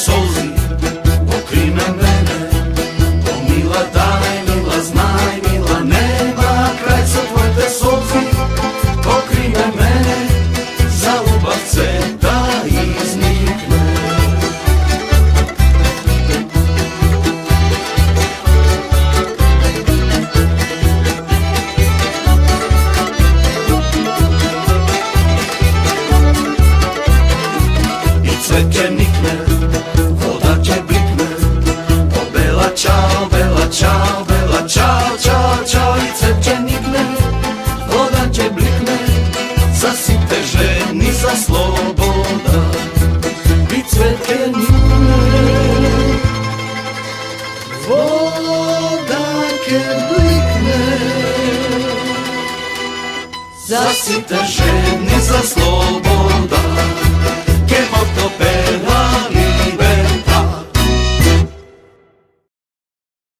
solzi, pokrime mene. O mila daj, mila znaj, mila nema kraj sa tvoj te solzi, pokrime mene, za ljubav da iznikne. Cvet će nikne, voda će blikne, o bela čao, bela čao, bela čao, čao, čao. I cvet će nikne, voda će blikne, za site ženi, za sloboda. I cvet će nikne, voda će blikne, za site ženi, za sloboda.